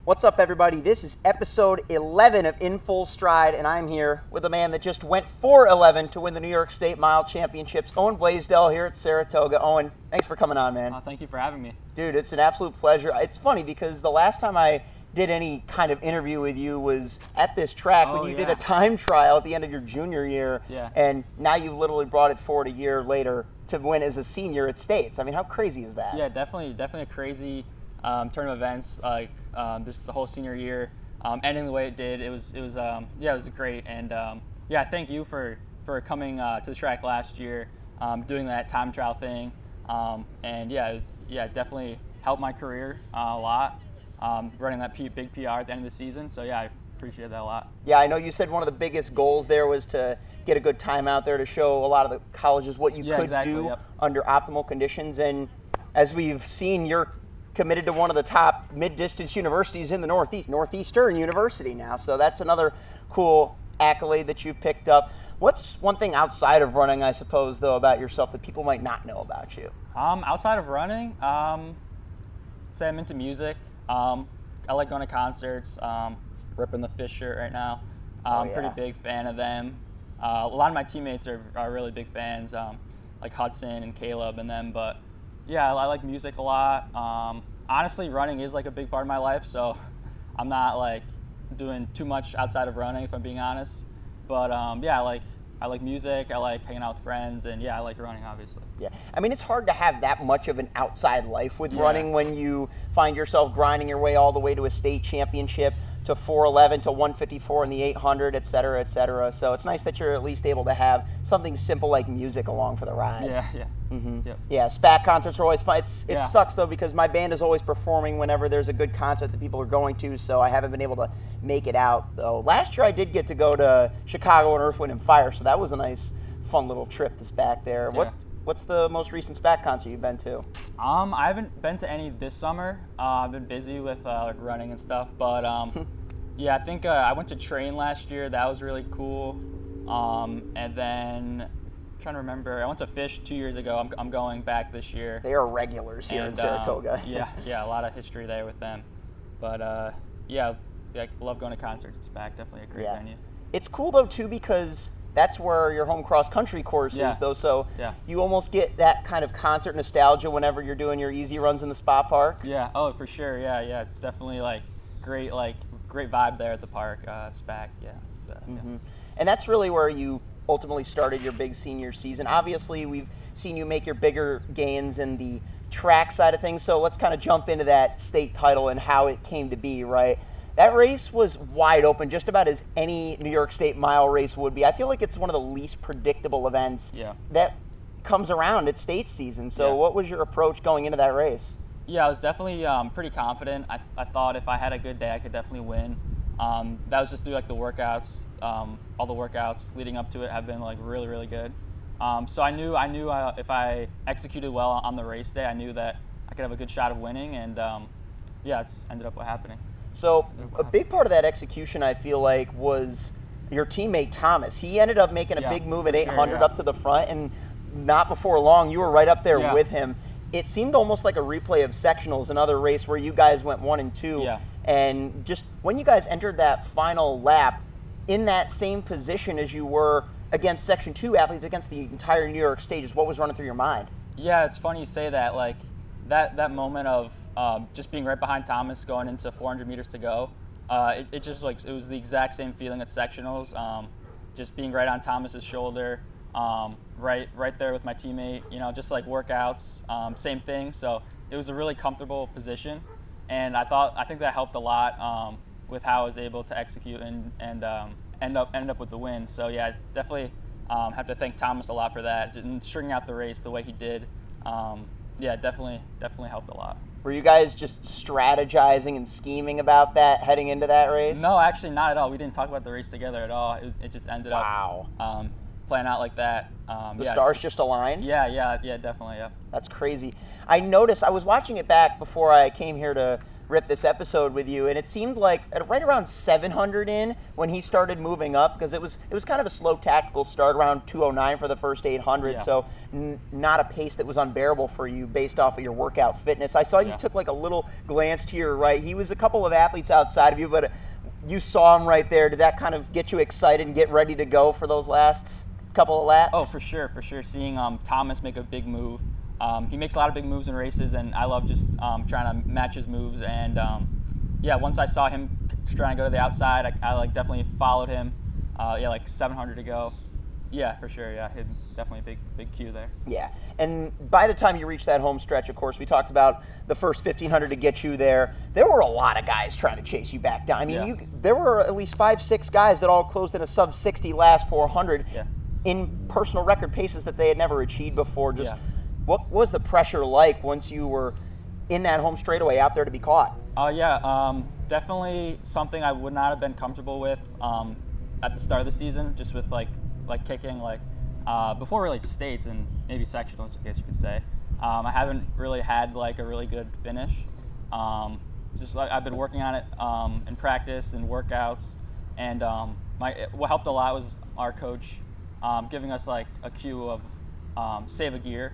What's up, everybody? This is episode 11 of In Full Stride, and I'm here with a man that just went 4-11 to win the New York State Mile Championships, Owen Blaisdell here at Saratoga. Owen, thanks for coming on, man. Thank you for having me. Dude, it's an absolute pleasure. It's funny because the last time I did any kind of interview with you was at this track when you did a time trial at the end of your junior year, and now you've literally brought it forward a year later to win as a senior at States. I mean, how crazy is that? Yeah, definitely a crazy turn of events. Like this the whole senior year, ending the way it did. It was great. And thank you for coming to the track last year, doing that time trial thing, and definitely helped my career a lot. Running that big PR at the end of the season. So yeah, I appreciate that a lot. Yeah, I know you said one of the biggest goals there was to get a good time out there to show a lot of the colleges what you could do under optimal conditions. And as we've seen, you're committed to one of the top mid-distance universities in the Northeast, Northeastern University now. So that's another cool accolade that you picked up. What's one thing outside of running, I suppose, though, about yourself that people might not know about you? Outside of running, say I'm into music. I like going to concerts, ripping the Fish shirt right now. I'm pretty big fan of them. A lot of my teammates are really big fans, like Hudson and Caleb and them. But yeah, I like music a lot. Honestly, running is like a big part of my life, so I'm not like doing too much outside of running, if I'm being honest. But I like music, I like hanging out with friends, and I like running, obviously. Yeah, I mean, it's hard to have that much of an outside life with running when you find yourself grinding your way all the way to a state championship, to 411, to 154 in the 800, et cetera, et cetera. So it's nice that you're at least able to have something simple like music along for the ride. Yeah. Mm-hmm. Yep. Yeah, SPAC concerts are always fun. It sucks, though, because my band is always performing whenever there's a good concert that people are going to, so I haven't been able to make it out, though. Last year I did get to go to Chicago and Earth, Wind & Fire, so that was a nice, fun little trip to SPAC there. Yeah. What's the most recent SPAC concert you've been to? I haven't been to any this summer. I've been busy with running and stuff, but I think I went to Train last year. That was really cool. And then I'm trying to remember, I went to Fish 2 years ago. I'm going back this year. They are regulars here in Saratoga. A lot of history there with them. But I love going to concerts. It's back, definitely a great venue. It's cool though too because that's where your home cross country course is though. So you almost get that kind of concert nostalgia whenever you're doing your easy runs in the spa park. Yeah. Oh, for sure. Yeah. It's definitely great vibe there at the park. SPAC. Yeah. And that's really where you ultimately started your big senior season. Obviously, we've seen you make your bigger gains in the track side of things, so let's kind of jump into that state title and how it came to be, right? That race was wide open, just about as any New York State mile race would be. I feel like it's one of the least predictable events that comes around at state season. So what was your approach going into that race? Yeah, I was definitely pretty confident. I thought if I had a good day, I could definitely win. That was just through the workouts. All the workouts leading up to it have been really, really good. So I knew if I executed well on the race day, I knew that I could have a good shot of winning, and it's ended up happening. So a big part of that execution, I feel like, was your teammate Thomas. He ended up making a big move at 800 up to the front, and not before long, you were right up there with him. It seemed almost like a replay of sectionals, another race where you guys went 1 and 2. Yeah. And just when you guys entered that final lap, in that same position as you were against Section 2 athletes, against the entire New York stages, what was running through your mind? Yeah, it's funny you say that. That moment of just being right behind Thomas going into 400 meters to go, it just it was the exact same feeling at sectionals. Just being right on Thomas's shoulder, right there with my teammate. Just workouts, same thing. So it was a really comfortable position, and I think that helped a lot with how I was able to execute and end up with the win. So I definitely have to thank Thomas a lot for that and stringing out the race the way he did. Definitely helped a lot. Were you guys just strategizing and scheming about that heading into that race? No, actually not at all. We didn't talk about the race together at all. It just ended up playing out like that. The stars just aligned? Yeah, definitely, yeah. That's crazy. I noticed, I was watching it back before I came here to rip this episode with you, and it seemed like at right around 700 in when he started moving up, because it was kind of a slow tactical start, around 209 for the first 800, Yeah. so not a pace that was unbearable for you based off of your workout fitness. I saw you Yeah. took like a little glance to your right. He was a couple of athletes outside of you, but you saw him right there. Did that kind of get you excited and get ready to go for those last couple of laps? Oh, for sure. Seeing Thomas make a big move. He makes a lot of big moves in races, and I love just trying to match his moves. And yeah, once I saw him trying to go to the outside, I like definitely followed him. Yeah, like 700 to go. Yeah, for sure. Yeah, definitely a big cue there. Yeah, and by the time you reach that home stretch, of course, we talked about the first 1,500 to get you there. There were a lot of guys trying to chase you back down. I mean, Yeah. there were at least 5-6 guys that all closed in a sub-60 last 400 Yeah. in personal record paces that they had never achieved before. Just Yeah. what was the pressure like once you were in that home straightaway out there to be caught? Definitely something I would not have been comfortable with at the start of the season, just with like kicking before really states and maybe sectionals, I guess you could say. I haven't really had like a really good finish. Just like I've been working on it in practice and workouts, and what helped a lot was our coach giving us like a cue of save a gear,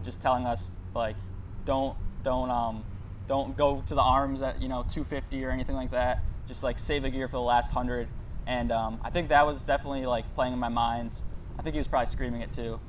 just telling us like don't go to the arms at 250 or anything like that. Just like save a gear for the last 100, and I think that was definitely like playing in my mind. I think he was probably screaming it too,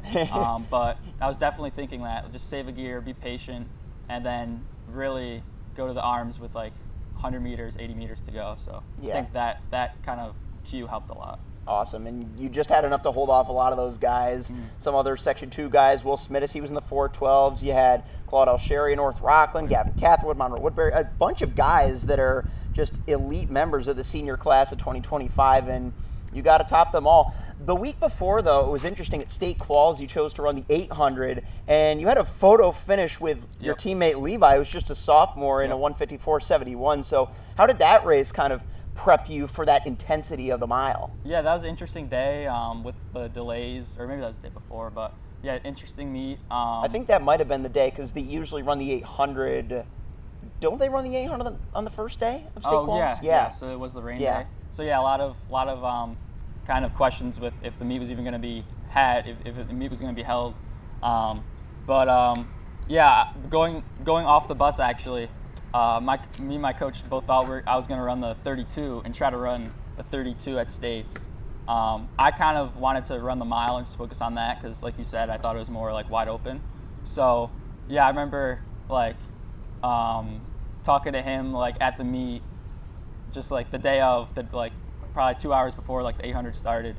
but I was definitely thinking that just save a gear, be patient, and then really go to the arms with like 100 meters, 80 meters to go. So Yeah. I think that kind of cue helped a lot. Awesome, and you just had enough to hold off a lot of those guys. Some other Section 2 guys, Will Smittis, he was in the 412s. You had Claude Alsherry, North Rockland, Gavin Catherwood, Monroe Woodbury, a bunch of guys that are just elite members of the senior class of 2025, and you got to top them all. The week before, though, it was interesting. At state quals, you chose to run the 800, and you had a photo finish with your Yep. teammate Levi, who was just a sophomore in a Yep. 154.71. So how did that race kind of prep you for that intensity of the mile? Yeah, that was an interesting day with the delays, or maybe that was the day before, but yeah, interesting meet. I think that might have been the day, because they usually run the 800. Don't they run the 800 on the first day of state quals? Yeah. So it was the rain Yeah. day. So yeah, a lot of kind of questions with if the meet was even going to be had, if the meet was going to be held. Yeah, going off the bus actually, me and my coach both thought I was going to run the 32 and try to run the 32 at states. I kind of wanted to run the mile and just focus on that because, like you said, I thought it was more like wide open. So yeah, I remember like talking to him like at the meet, just like the day of, like probably 2 hours before like the 800 started,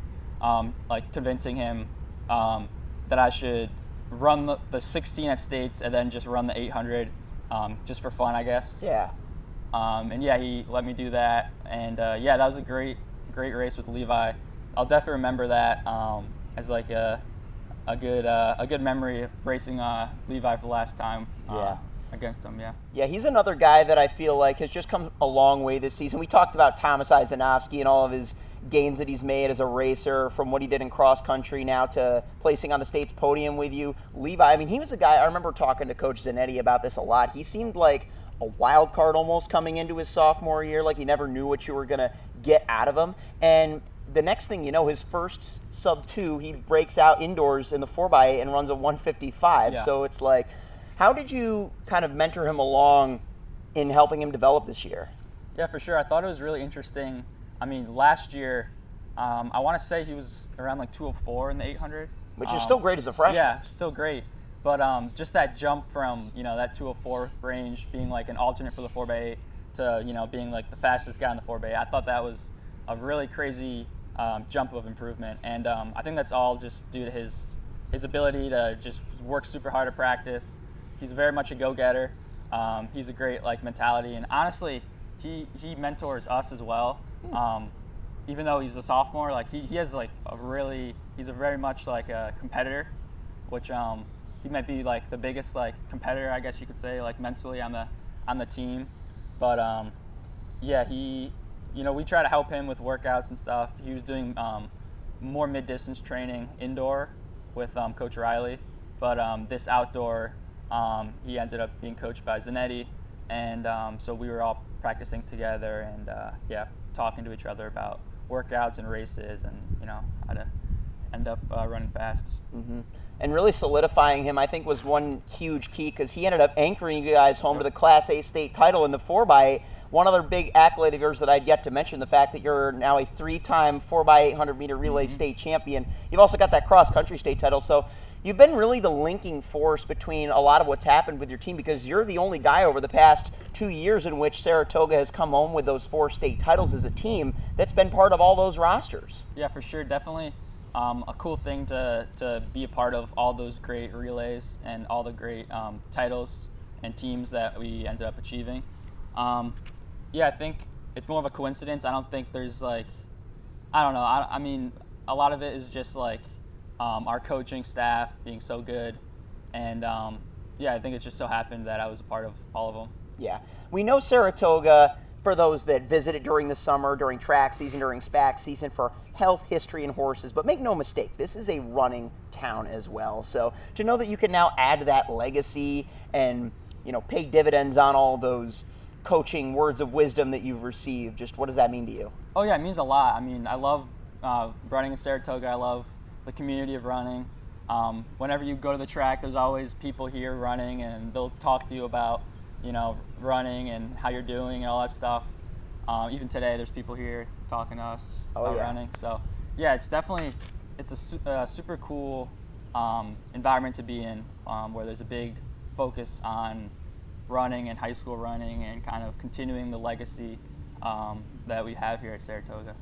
like convincing him that I should run the 16 at states and then just run the 800 just for fun, I guess. Yeah. And yeah, he let me do that, and yeah, that was a great race with Levi. I'll definitely remember that as like a good memory of racing Levi for the last time. Yeah. Against him, yeah. Yeah, he's another guy that I feel like has just come a long way this season. We talked about Thomas Isanovsky and all of his gains that he's made as a racer, from what he did in cross country now to placing on the state's podium with you. Levi, I mean, he was a guy, I remember talking to Coach Zanetti about this a lot. He seemed like a wild card almost coming into his sophomore year, like you never knew what you were going to get out of him. And the next thing you know, his first sub-2, he breaks out indoors in the 4x8 and runs a 155. Yeah. So it's like, how did you kind of mentor him along in helping him develop this year? Yeah, for sure. I thought it was really interesting. I mean, last year, I want to say he was around like 204 in the 800. Which is still great as a freshman. Yeah, still great. But just that jump from, that 204 range, being like an alternate for the 4x8 to, being like the fastest guy in the 4x8, I thought that was a really crazy jump of improvement. And I think that's all just due to his ability to just work super hard at practice. He's very much a go-getter. He's a great mentality, and honestly, he mentors us as well. Even though he's a sophomore, he has he's a very much like a competitor, which he might be like the biggest competitor, I guess you could say, mentally on the team. But yeah, we try to help him with workouts and stuff. He was doing more mid-distance training indoor with Coach Riley, but this outdoor. He ended up being coached by Zanetti, and so we were all practicing together and talking to each other about workouts and races, and how to end up running fast. Mm-hmm. And really solidifying him, I think, was one huge key, because he ended up anchoring you guys home to the Class A state title in the 4x8. One other big accolade of yours that I'd yet to mention, the fact that you're now a 3-time 4x800 meter relay state champion. You've also got that cross country state title. So you've been really the linking force between a lot of what's happened with your team, because you're the only guy over the past 2 years in which Saratoga has come home with those 4 state titles as a team that's been part of all those rosters. Yeah, for sure. Definitely a cool thing to be a part of all those great relays and all the great titles and teams that we ended up achieving. I think it's more of a coincidence. I don't think there's I don't know. I mean, a lot of it is just our coaching staff being so good, and I think it just so happened that I was a part of all of them. Yeah, we know Saratoga, for those that visit it during the summer, during track season, during SPAC season, for health, history, and horses. But make no mistake, this is a running town as well. So to know that you can now add to that legacy and pay dividends on all those coaching words of wisdom that you've received, just what does that mean to you? Oh yeah, it means a lot. I mean, I love running in Saratoga. I love the community of running. Whenever you go to the track, there's always people here running, and they'll talk to you about running and how you're doing and all that stuff. Even today, there's people here talking to us about running. So yeah, it's a super cool environment to be in, where there's a big focus on running and high school running and kind of continuing the legacy that we have here at Saratoga.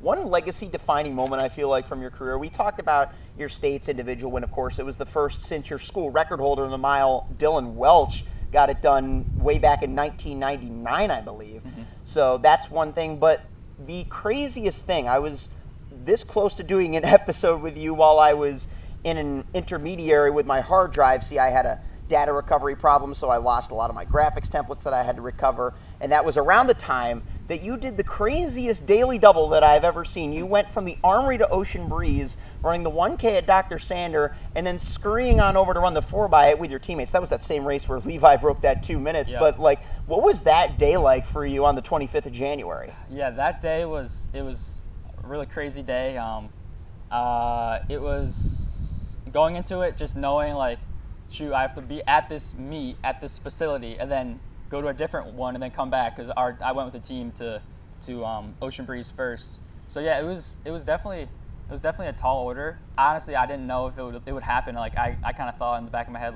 One legacy-defining moment, I feel like, from your career, we talked about your state's individual win. Of course, it was the first since your school record holder in the mile, Dylan Welch, got it done way back in 1999, I believe. Mm-hmm. So that's one thing. But the craziest thing, I was this close to doing an episode with you while I was in an intermediary with my hard drive. See, I had a data recovery problem, so I lost a lot of my graphics templates that I had to recover. And that was around the time that you did the craziest daily double that I've ever seen. You went from the Armory to Ocean Breeze, running the 1K at Dr. Sander, and then scurrying on over to run the 4x8 with your teammates. That was that same race where Levi broke that 2 minutes. Yep. But what was that day like for you on the 25th of January? Yeah, that day was a really crazy day. It was going into it just knowing shoot, I have to be at this meet at this facility and then go to a different one and then come back, because I went with the team to Ocean Breeze first. So yeah, it was definitely a tall order. Honestly, I didn't know if it would happen. I kind of thought in the back of my head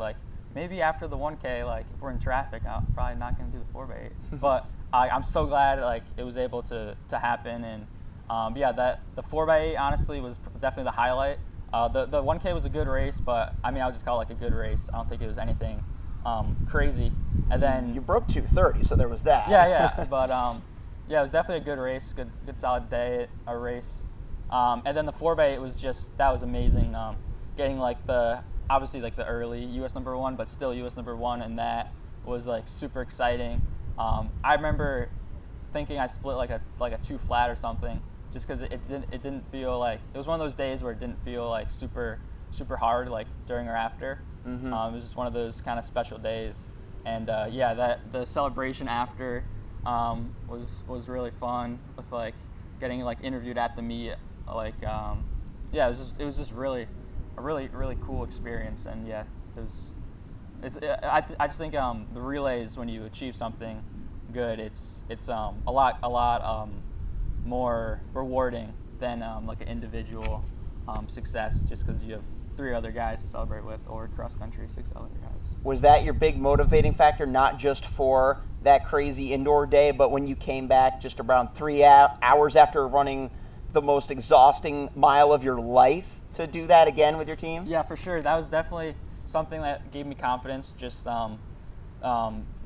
maybe after the 1K, if we're in traffic, I'm probably not going to do the 4x8. But I'm so glad it was able to happen. And the 4x8 honestly was definitely the highlight. The 1K was a good race, but I mean, I'll just call it a good race. I don't think it was anything crazy. And then you broke 2:30, so there was that. Yeah. But it was definitely a good race, good solid day, a race. And then the 4x8 was amazing. Getting obviously the early U.S. number 1, but still U.S. number 1, and that was super exciting. I remember thinking I split a 2 flat or something, just because it didn't feel it was one of those days where it didn't feel super hard during or after. Mm-hmm. It was just one of those kind of special days, and that the celebration after was really fun with getting interviewed at the meet. It was just really a really cool experience, and I just think the relays, when you achieve something good, it's a lot more rewarding than an individual success, just because you have 3 other guys to celebrate with, or cross country 6 other guys. Was that your big motivating factor, not just for that crazy indoor day, but when you came back just around 3 hours after running the most exhausting mile of your life, to do that again with your team? Yeah, for sure. That was definitely something that gave me confidence, just the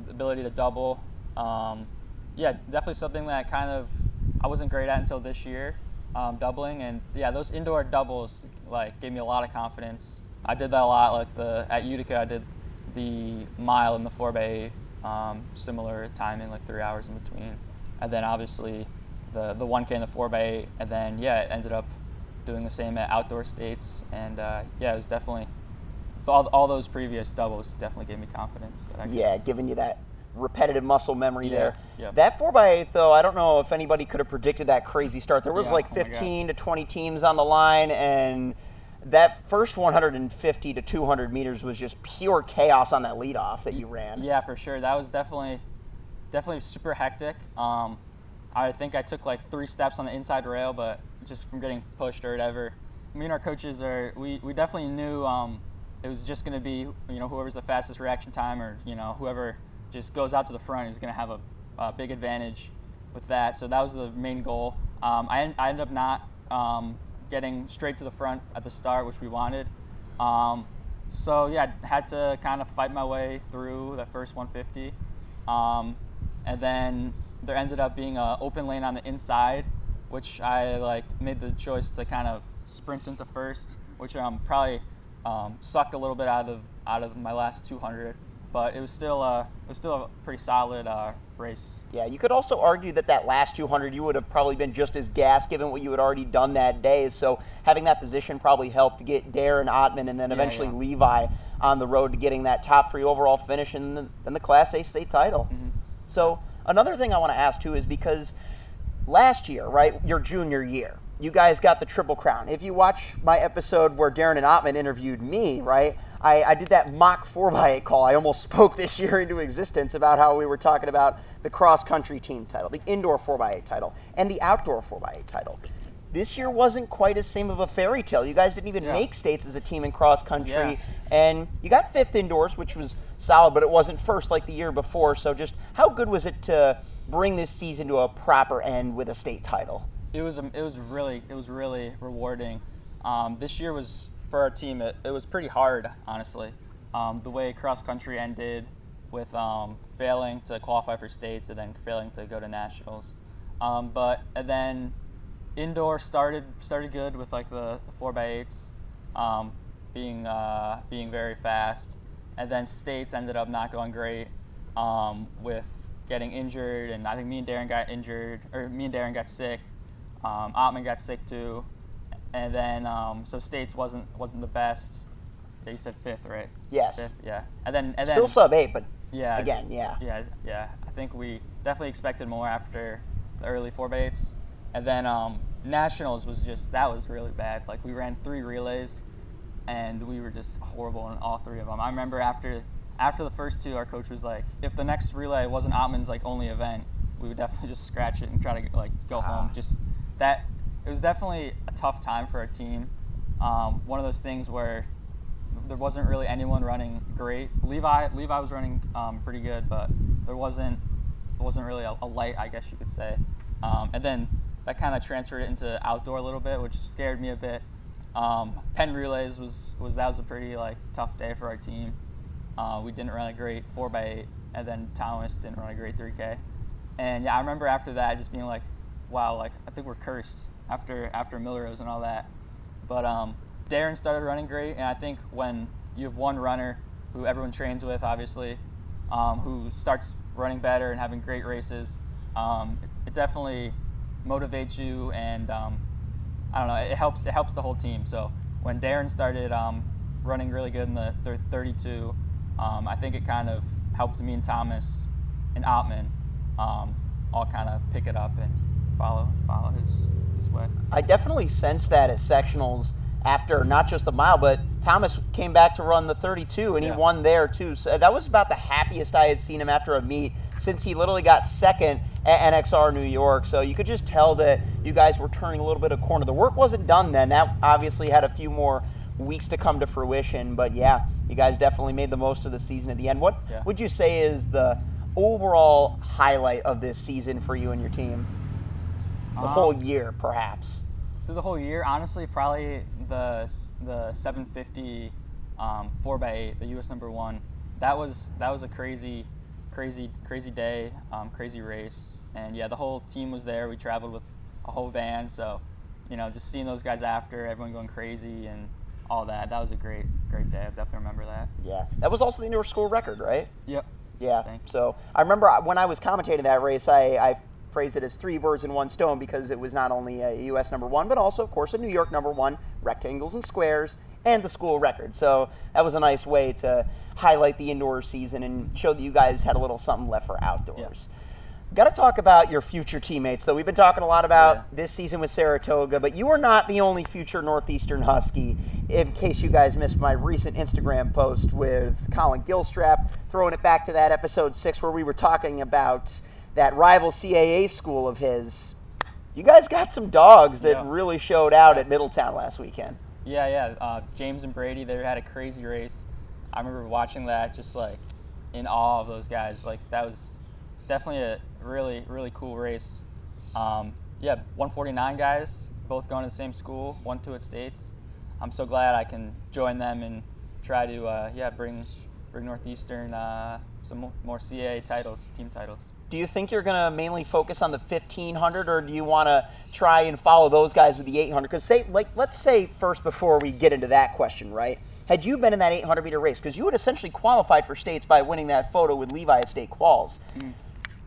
ability to double. Definitely something that kind of I wasn't great at until this year, doubling. And those indoor doubles gave me a lot of confidence. I did that a lot. At Utica, I did the mile and the 4x8, similar timing, 3 hours in between. And then obviously the 1K and the 4x8, and then it ended up doing the same at outdoor states. And it was definitely all those previous doubles definitely gave me confidence. Giving you that repetitive muscle memory there. Yeah. That 4x8, though, I don't know if anybody could have predicted that crazy start. There was like 15 to 20 teams on the line, and that first 150 to 200 meters was just pure chaos on that leadoff that you ran. Yeah, for sure. That was definitely super hectic. I think I took like 3 steps on the inside rail, but just from getting pushed or whatever. Me and our coaches we definitely knew it was just going to be, whoever's the fastest reaction time, or whoever just goes out to the front is going to have a big advantage with that. So that was the main goal. I ended up not getting straight to the front at the start, which we wanted. So yeah, I had to kind of fight my way through that first 150. And then there ended up being an open lane on the inside, which I made the choice to kind of sprint into first, which probably sucked a little bit out of my last 200. But it was still a pretty solid race. Yeah, you could also argue that last 200 you would have probably been just as gassed given what you had already done that day. So having that position probably helped to get Darren Ottman and then eventually Levi on the road to getting that top 3 overall finish and then the Class A state title. Mm-hmm. So another thing I want to ask too is because last year, right, your junior year, you guys got the Triple Crown. If you watch my episode where Darren and Ottman interviewed me, right, I did that mock 4x8 call. I almost spoke this year into existence about how we were talking about the cross-country team title, the indoor 4x8 title, and the outdoor 4x8 title. This year wasn't quite as same of a fairy tale. You guys didn't even make states as a team in cross-country, and you got 5th indoors, which was solid, but it wasn't first like the year before. So just how good was it to bring this season to a proper end with a state title? It was really rewarding. This year was, for our team, it was pretty hard, honestly. The way cross country ended with failing to qualify for states and then failing to go to nationals. And then indoor started good with like the 4x8s being very fast, and then states ended up not going great with getting injured, and I think me and Darren got sick. Ottman got sick too, and then so states wasn't the best. Yeah, you said 5th, right? Yes. 5th, yeah. And then still sub 8, but yeah, again, yeah. I think we definitely expected more after the early 4x8s, and then nationals that was really bad. Like we ran 3 relays, and we were just horrible in all 3 of them. I remember after the first 2, our coach was like, if the next relay wasn't Ottman's only event, we would definitely just scratch it and try to go home. Just that, it was definitely a tough time for our team. One of those things where there wasn't really anyone running great. Levi was running pretty good, but there wasn't really a light, I guess you could say. And then that kind of transferred it into outdoor a little bit, which scared me a bit. Penn relays was a pretty tough day for our team. We didn't run a great 4x8, and then Thomas didn't run a great 3K. And yeah, I remember after that just being like, wow, I think we're cursed after Millrose and all that. But Darren started running great, and I think when you have one runner who everyone trains with, obviously, who starts running better and having great races, it definitely motivates you, and I don't know, it helps the whole team. So when Darren started running really good in the 32, I think it kind of helped me and Thomas and Ottman all kind of pick it up and follow his way. I definitely sensed that at sectionals after not just the mile, but Thomas came back to run the 32, and he won there too. So that was about the happiest I had seen him after a meet since he literally got second at NXR New York. So you could just tell that you guys were turning a little bit of corner. The work wasn't done then. That obviously had a few more weeks to come to fruition, but yeah, you guys definitely made the most of the season at the end. What would you say is the overall highlight of this season for you and your team? The whole year, perhaps. Through the whole year, honestly, probably the 750 4x8, the U.S. #1. That was a crazy day, crazy race, and yeah, the whole team was there. We traveled with a whole van, so just seeing those guys after, everyone going crazy and all that. That was a great day. I definitely remember that. Yeah, that was also the indoor school record, right? Yep. Yeah. Thanks. So I remember when I was commentating that race, I phrased it as 3 birds in one stone because it was not only a U.S. #1, but also, of course, a New York #1, rectangles and squares, and the school record. So that was a nice way to highlight the indoor season and show that you guys had a little something left for outdoors. Got to talk about your future teammates, though. We've been talking a lot about this season with Saratoga, but you are not the only future Northeastern Husky. In case you guys missed my recent Instagram post with Colin Gilstrap, throwing it back to that episode 6 where we were talking about that rival CAA school of his. You guys got some dogs that really showed out at Middletown last weekend. James and Brady, they had a crazy race. I remember watching that, just like in awe of those guys. Like, that was definitely a really, really cool race. 149 guys, both going to the same school, won 2 at states. I'm so glad I can join them and try to bring Northeastern some more CAA titles, team titles. Do you think you're going to mainly focus on the 1500, or do you want to try and follow those guys with the 800? Because let's say first, before we get into that question, right? Had you been in that 800-meter race, because you had essentially qualified for states by winning that photo with Levi at state quals.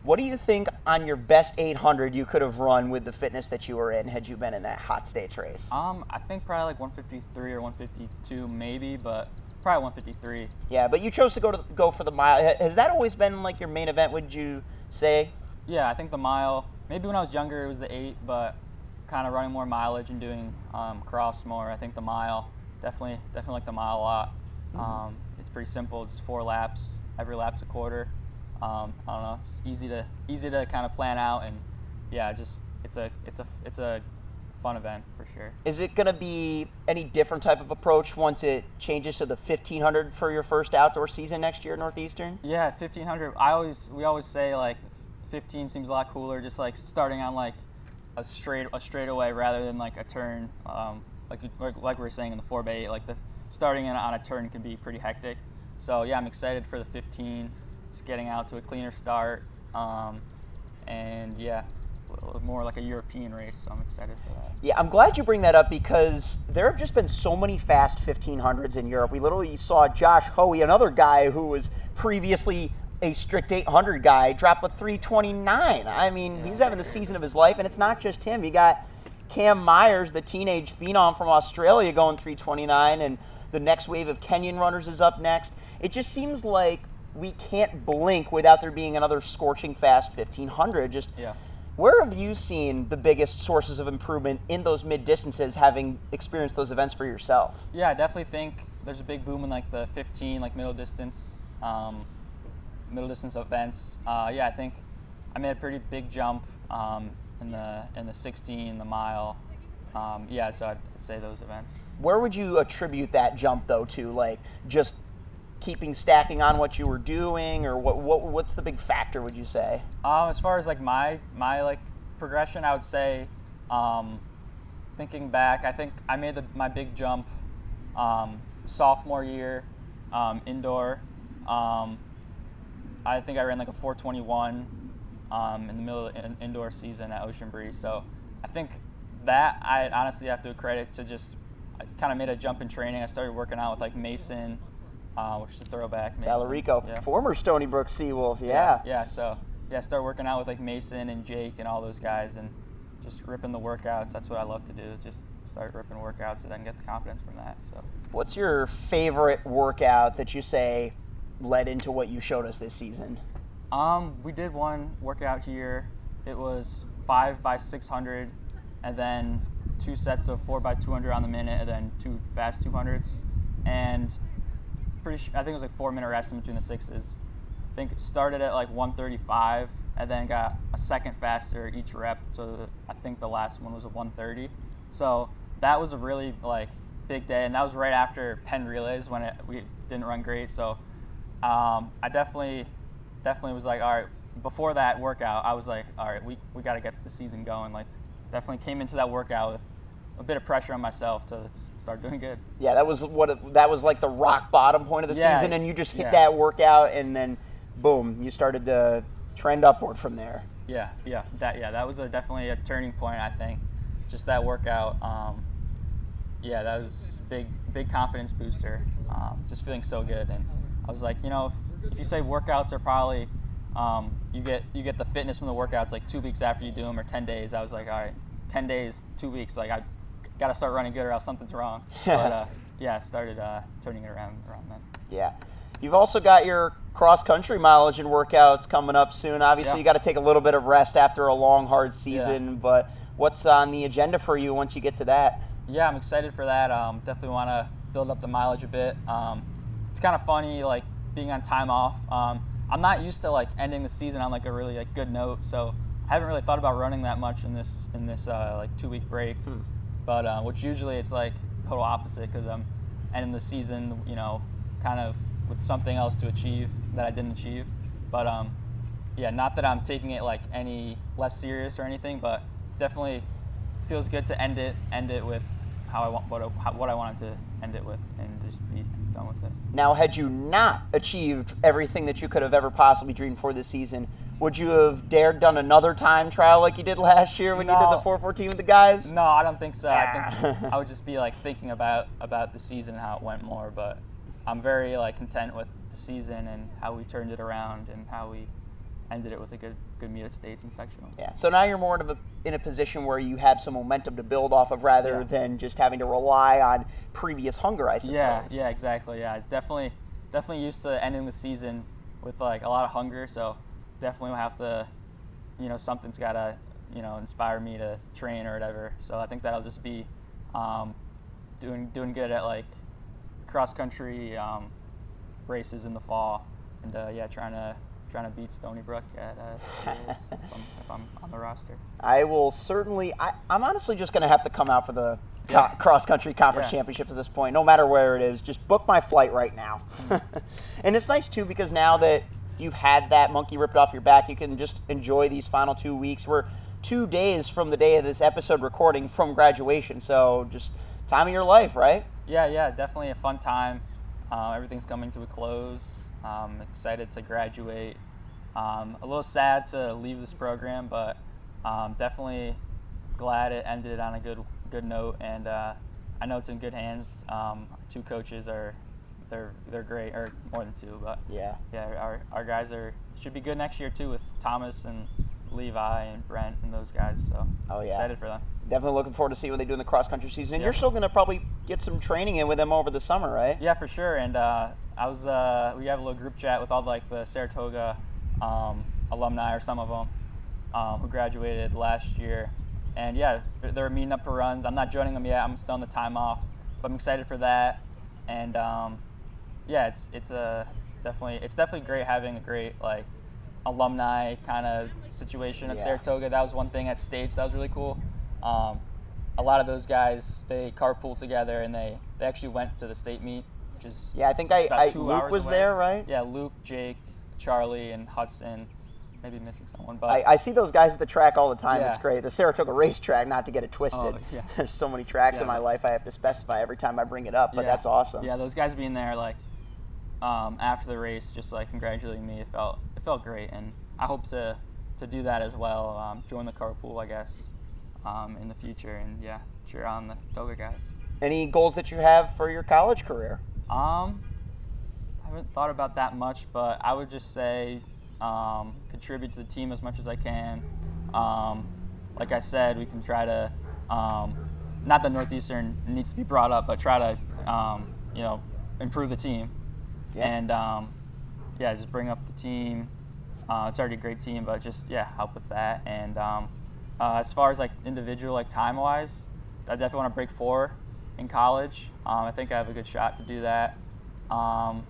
What do you think on your best 800 you could have run with the fitness that you were in had you been in that hot states race? I think probably like 153 or 152 maybe, but probably 153. Yeah, but you chose to go for the mile. Has that always been like your main event, would you say? Yeah, I think the mile, maybe when I was younger it was the 8, but kind of running more mileage and doing cross more. I think the mile, definitely like the mile a lot. It's pretty simple, it's 4 laps, every lap's a quarter. I don't know. It's easy to kind of plan out, and it's a fun event for sure. Is it going to be any different type of approach once it changes to the 1500 for your first outdoor season next year at Northeastern? Yeah, 1500. We always say like 15 seems a lot cooler, just like starting on like a straightaway rather than like a turn. Like we were saying in the 4x8, like the starting on a turn can be pretty hectic. So yeah, I'm excited for the 15. Just getting out to a cleaner start, and more like a European race, so I'm excited for that. Yeah, I'm glad you bring that up because there have just been so many fast 1500s in Europe. We literally saw Josh Hoey, another guy who was previously a strict 800 guy, drop a 329. I mean, he's having the season of his life, and it's not just him. You got Cam Myers, the teenage phenom from Australia, going 329, and the next wave of Kenyan runners is up next. It just seems like we can't blink without there being another scorching fast 1500. Where have you seen the biggest sources of improvement in those mid distances, having experienced those events for yourself? Yeah, I definitely think there's a big boom in like the 15, like middle distance events. I think I made a pretty big jump in the 16, the mile. So I'd say those events. Where would you attribute that jump though to? Like just stacking on what you were doing, or what's the big factor, would you say? As far as like my like progression, I would say, thinking back, I think I made my big jump sophomore year, indoor. I think I ran like a 4:21 in the middle of the indoor season at Ocean Breeze. So I think that I honestly have to credit to just I kind of made a jump in training. I started working out with like Mason. Which is a throwback. Talarico, former Stony Brook Seawolf, So I started working out with like Mason and Jake and all those guys, and just ripping the workouts. That's what I love to do. Just start ripping workouts and then get the confidence from that. So, what's your favorite workout that you say led into what you showed us this season? We did one workout here. It was 5x600, and then 2 sets of 4x200 on the minute, and then 2 fast 200s, and I think it was like 4-minute rest in between the 6s. I think it started at like 135 and then got a second faster each rep. So I think the last one was a 130. So that was a really like big day, and that was right after Penn Relays when we didn't run great. So I definitely was like, all right. Before that workout, I was like, all right, we got to get the season going. Like, definitely came into that workout with a bit of pressure on myself to start doing good. Yeah, that was like the rock bottom point of the season, and you just hit that workout, and then boom, you started to trend upward from there. That was definitely a turning point, I think. Just that workout, that was big confidence booster. Just feeling so good, and I was like, if you say workouts are probably you get the fitness from the workouts like 2 weeks after you do them, or 10 days. I was like, all right, 10 days, 2 weeks, like I got to start running good or else something's wrong. But started turning it around then. Yeah. You've also got your cross-country mileage and workouts coming up soon. Obviously, you got to take a little bit of rest after a long, hard season, but what's on the agenda for you once you get to that? Yeah, I'm excited for that. Definitely want to build up the mileage a bit. It's kind of funny, like, being on time off. I'm not used to, like, ending the season on, like, a really, like, good note, so I haven't really thought about running that much in this like 2-week break. But which usually it's, like, total opposite, because I'm ending the season, you know, kind of with something else to achieve that I didn't achieve. But yeah, not that I'm taking it like any less serious or anything, but definitely feels good to end it with how I want what I wanted to end it with, and just be done with it. Now, had you not achieved everything that you could have ever possibly dreamed for this season, would you have dared done another time trial like you did last year when you did the 4:14 with the guys? No, I don't think so. I think I would just be like thinking about the season and how it went more, but I'm very like content with the season and how we turned it around and how we ended it with a good meet at states and sectionals. Yeah. So now you're more in a position where you have some momentum to build off of rather than just having to rely on previous hunger, I suppose. Yeah, exactly. Yeah, definitely used to ending the season with like a lot of hunger. So definitely will have to, you know, something's got to, you know, inspire me to train or whatever. So I think that'll just be doing good at like cross country races in the fall, and trying to beat Stony Brook at if I'm on the roster. I will certainly. I'm honestly just going to have to come out for the cross country conference championships at this point, no matter where it is. Just book my flight right now. And it's nice too, because now that you've had that monkey ripped off your back, you can just enjoy these final 2 weeks. We're 2 days from the day of this episode recording from graduation, so just time of your life, right? Yeah, definitely a fun time. Everything's coming to a close. Excited to graduate. A little sad to leave this program, but definitely glad it ended on a good note. And I know it's in good hands. 2 coaches they're great, or more than 2, but our guys should be good next year too, with Thomas and Levi and Brent and those guys. So excited for them. Definitely looking forward to see what they do in the cross-country season. And you're still going to probably get some training in with them over the summer, right? Yeah, for sure. And we have a little group chat with all like the Saratoga alumni, or some of them, who graduated last year. And they're meeting up for runs. I'm not joining them yet. I'm still on the time off, but I'm excited for that. And it's definitely great having a great like alumni kind of situation at Saratoga. That was one thing at States that was really cool. A lot of those guys, they carpool together, and they actually went to the state meet, which is I think Luke was away. There, right? Yeah, Luke, Jake, Charlie, and Hudson. Maybe missing someone, but I see those guys at the track all the time. It's great. The Saratoga racetrack, not to get it twisted. There's so many tracks in my life I have to specify every time I bring it up, but that's awesome. Yeah, those guys being there, like after the race, just like congratulating me, it felt great, and I hope to do that as well. Join the carpool, I guess, in the future, and cheer on the Toga guys. Any goals that you have for your college career? I haven't thought about that much, but I would just say contribute to the team as much as I can. Like I said, we can try to, not that Northeastern needs to be brought up, but try to, improve the team. And, just bring up the team. It's already a great team, but just, help with that. And as far as, like, individual, like, time-wise, I definitely want to break 4 in college. I think I have a good shot to do that. And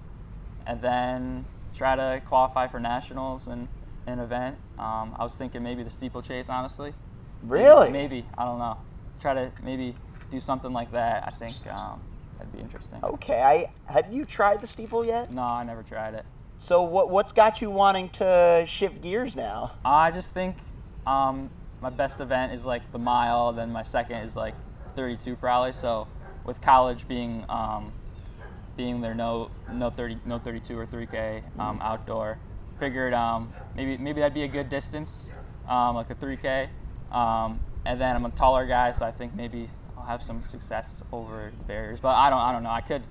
then try to qualify for nationals and an event. I was thinking maybe the steeplechase, honestly. Really? Maybe. I don't know. Try to maybe do something like that. I think that'd be interesting. Okay. Have you tried the steeple yet? No, I never tried it. So what's got you wanting to shift gears now? I just think my best event is like the mile. Then my second is like 32 probably. So with college being there no 32 or 3K outdoor, figured maybe that'd be a good distance, like a 3K. And then I'm a taller guy, so I think maybe I'll have some success over the barriers. But I don't know. I could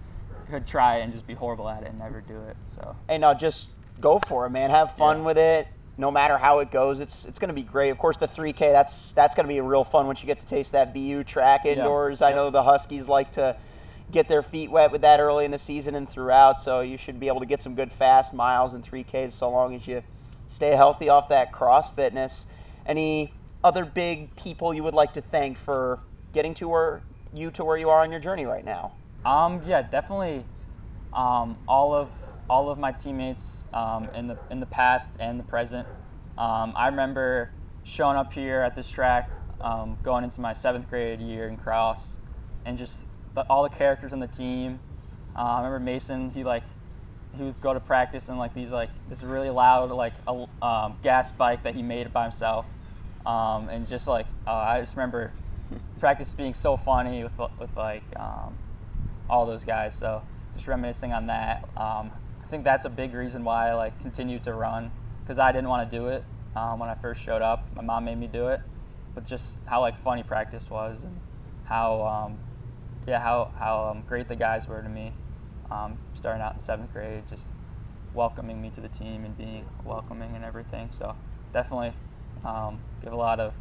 try and just be horrible at it and never do it. So. Hey, no, just go for it, man. Have fun with it. No matter how it goes, it's going to be great. Of course, the 3K, that's going to be real fun once you get to taste that BU track indoors. I know the Huskies like to get their feet wet with that early in the season and throughout. So you should be able to get some good fast miles and 3Ks so long as you stay healthy off that cross fitness. Any other big people you would like to thank for getting to where you are on your journey right now? Yeah, definitely. All of my teammates in the past and the present. I remember showing up here at this track, going into my 7th grade year in cross, and just all the characters on the team. I remember Mason. He would go to practice in this really loud gas bike that he made by himself, and just I just remember practice being so funny with all those guys. So just reminiscing on that. I think that's a big reason why I continued to run, because I didn't want to do it when I first showed up. My mom made me do it, but just how funny practice was, and how great the guys were to me. Starting out in 7th grade, just welcoming me to the team and being welcoming and everything. So definitely give a lot of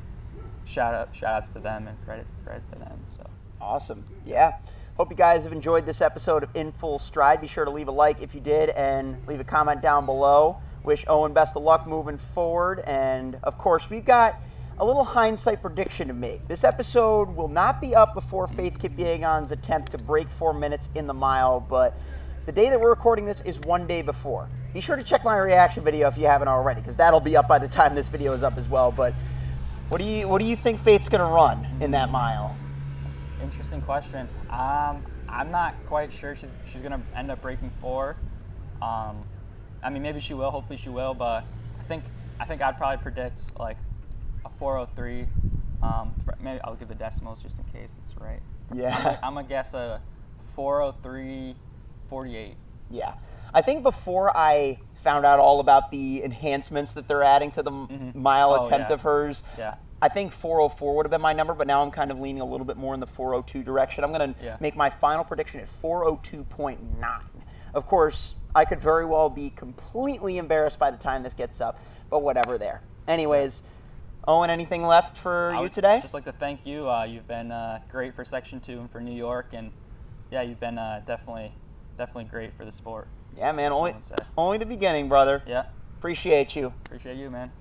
shout outs to them and credit to them. So awesome. Yeah. Hope you guys have enjoyed this episode of In Full Stride. Be sure to leave a like if you did and leave a comment down below. Wish Owen best of luck moving forward. And of course, we've got a little hindsight prediction to make. This episode will not be up before Faith Kipyegon's attempt to break 4 minutes in the mile, but the day that we're recording this is one day before. Be sure to check my reaction video if you haven't already, because that'll be up by the time this video is up as well. But what do you think Faith's gonna run in that mile? That's an interesting question. I'm not quite sure she's gonna end up breaking 4. I mean, maybe she will. Hopefully she will. But I think I'd probably predict a 4:03. Maybe I'll give the decimals just in case it's right. Yeah. I'm gonna guess a 4:03:48. Yeah. I think before I found out all about the enhancements that they're adding to the mile attempt of hers, I think 4:04 would have been my number, but now I'm kind of leaning a little bit more in the 4:02 direction. I'm going to make my final prediction at 4:02.9. Of course, I could very well be completely embarrassed by the time this gets up, but whatever there. Anyways, Owen, anything left for you today? I'd just like to thank you. You've been great for Section 2 and for New York, and you've been definitely great for the sport. Yeah, man, only the beginning, brother. Yeah. Appreciate you. Appreciate you, man.